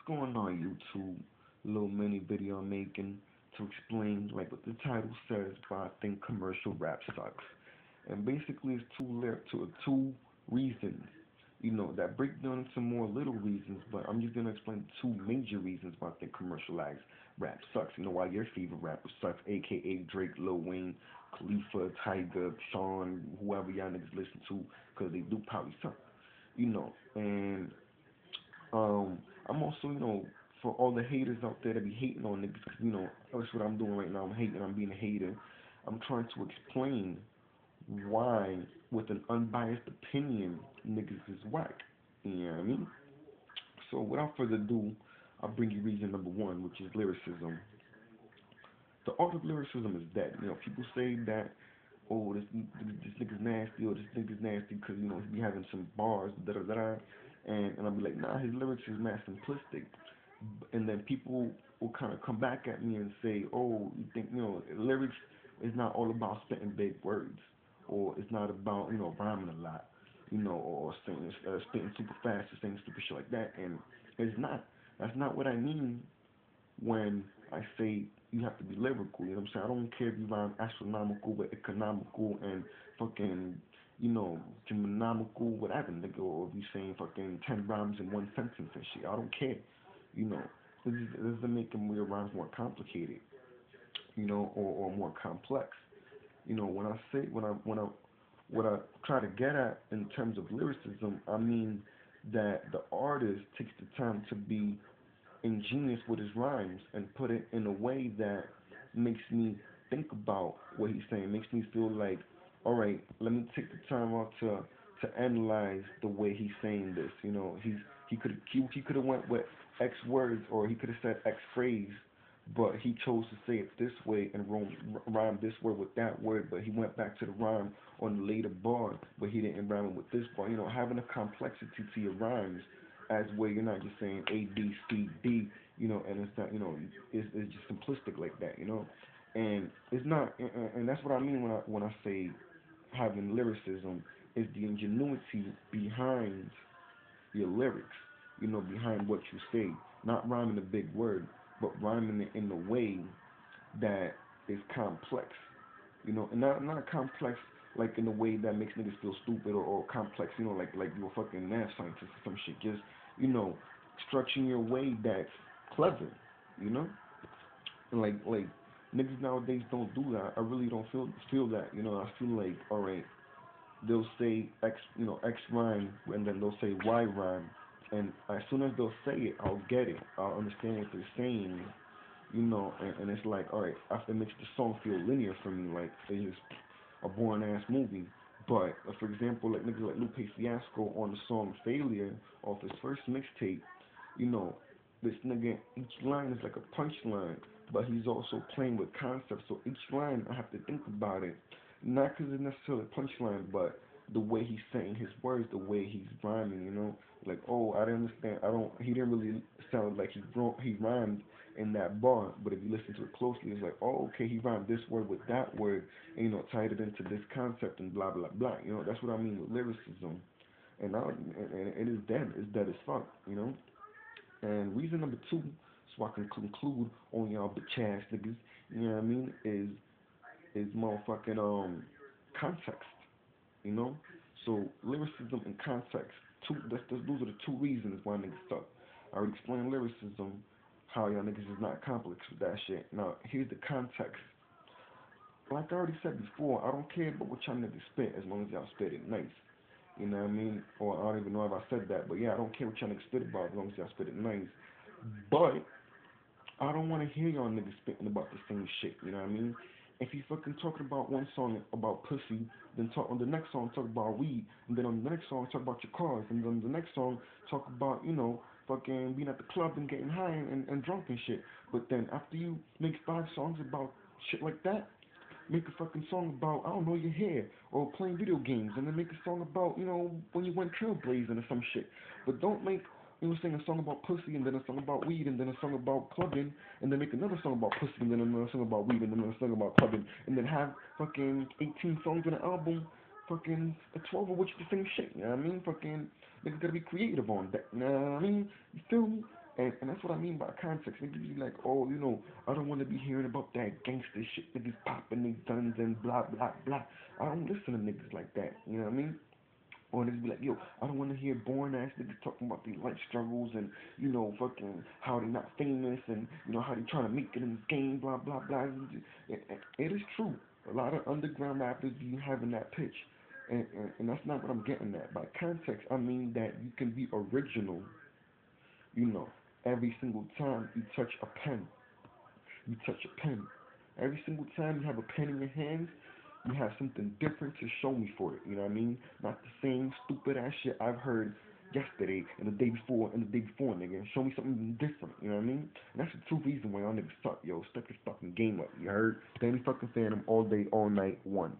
going on YouTube? Little mini video I'm making to explain like what the title says, but I think commercial rap sucks. And basically it's two reasons, that break down into more little reasons, but I'm just gonna explain two major reasons why I think commercialized rap sucks. Why your favorite rapper sucks, aka Drake, Lil Wayne, Khalifa, Tyga, Sean, whoever y'all niggas listen to, cause they do probably suck. And I'm also, for all the haters out there that be hating on niggas, 'cause, that's what I'm doing right now. I'm hating, I'm being a hater. I'm trying to explain why, with an unbiased opinion, niggas is whack. You know what I mean? So without further ado, I'll bring you reason number one, which is lyricism. The art of lyricism is dead. People say that, oh, this nigga's nasty, or this nigga's nasty because he be having some bars, da da da, and I'll be like, nah, his lyrics is mad simplistic, and then people will kind of come back at me and say, oh, you think lyrics is not all about spitting big words, or it's not about rhyming a lot, or saying spitting super fast or saying stupid shit like that, and it's not. That's not what I mean when I say you have to be lyrical. You know what I'm saying? I don't care if you rhyme astronomical with economical and fucking, geonomical, whatever, nigga, or if you saying fucking 10 rhymes in one sentence and shit. I don't care. You know, this is making your rhymes more complicated, or more complex. When I say, what I try to get at in terms of lyricism, I mean that the artist takes the time to be ingenious with his rhymes and put it in a way that makes me think about what he's saying, makes me feel like, all right, let me take the time out to analyze the way he's saying this. He could have went with X words, or he could have said X phrase, but he chose to say it this way and rhyme this word with that word, but he went back to the rhyme on the later bar, but he didn't rhyme it with this bar. Having a complexity to your rhymes, as where you're not just saying A B C D, and it's not, it's just simplistic like that, and it's not, and that's what I mean when I say having lyricism is the ingenuity behind your lyrics, behind what you say, not rhyming a big word, but rhyming it in a way that is complex, and not complex like in a way that makes niggas feel stupid, or complex, like you're a fucking math scientist or some shit. Just, you know, structuring your way that's clever, you know? And like niggas nowadays don't do that. I really don't feel that, I feel like, all right, they'll say X, X rhyme, and then they'll say Y rhyme, and as soon as they'll say it, I'll get it. I'll understand what they're saying, and it's like, all right, after it makes the song feel linear for me, like it's just a boring ass movie. But for example, like niggas like Lupe Fiasco on the song Failure off his first mixtape, you know, this nigga, each line is like a punchline, but he's also playing with concepts. So each line, I have to think about it, not because it's necessarily a punchline, but the way he's saying his words, the way he's rhyming, like, oh, I didn't understand. I don't. He didn't really sound like he rhymed in that bar, but if you listen to it closely, it's like, oh, okay, he rhymed this word with that word, and tied it into this concept and blah blah blah. That's what I mean with lyricism, and it is dead. It's dead as fuck. And reason number two, so I can conclude on y'all bitch ass niggas, you know what I mean, is motherfucking context, you know. So lyricism and context, those are the two reasons why niggas suck. I already explained lyricism, how y'all niggas is not complex with that shit. Now here's the context. Like I already said before, I don't care about what y'all niggas spit as long as y'all spit it nice. You know what I mean? Or I don't even know if I said that, but yeah, I don't care what y'all niggas spit about as long as y'all spit it nice. But I don't want to hear y'all niggas spitting about the same shit. You know what I mean? If you fucking talking about one song about pussy, then talk on the next song talk about weed, and then on the next song talk about your cars, and then the next song talk about fucking being at the club and getting high and drunk and shit. But then after you make 5 songs about shit like that, make a fucking song about, I don't know, your hair or playing video games, and then make a song about when you went trailblazing or some shit. But don't make sing a song about pussy, and then a song about weed, and then a song about clubbing, and then make another song about pussy, and then another song about weed, and then another song about clubbing, and then have fucking 18 songs in an album, fucking a 12 of which is the same shit. You know what I mean? Fucking niggas gotta be creative on that. You know what I mean? You feel me? And that's what I mean by context. Niggas be like, oh, I don't want to be hearing about that gangster shit, niggas popping their guns and blah, blah, blah. I don't listen to niggas like that, you know what I mean? Or niggas be like, yo, I don't want to hear boring ass niggas talking about their life struggles and, fucking how they not famous and, how they trying to make it in this game, blah, blah, blah. It is true. A lot of underground rappers be having that pitch. And that's not what I'm getting at. By context, I mean that you can be original, you know, every single time you touch a pen. You touch a pen. Every single time you have a pen in your hands, you have something different to show me for it. You know what I mean? Not the same stupid ass shit I've heard yesterday and the day before and the day before, nigga. Show me something different. You know what I mean? And that's the true reason why y'all niggas suck, yo. Step this fucking game up. You heard? Danny fucking Phantom all day, all night, one.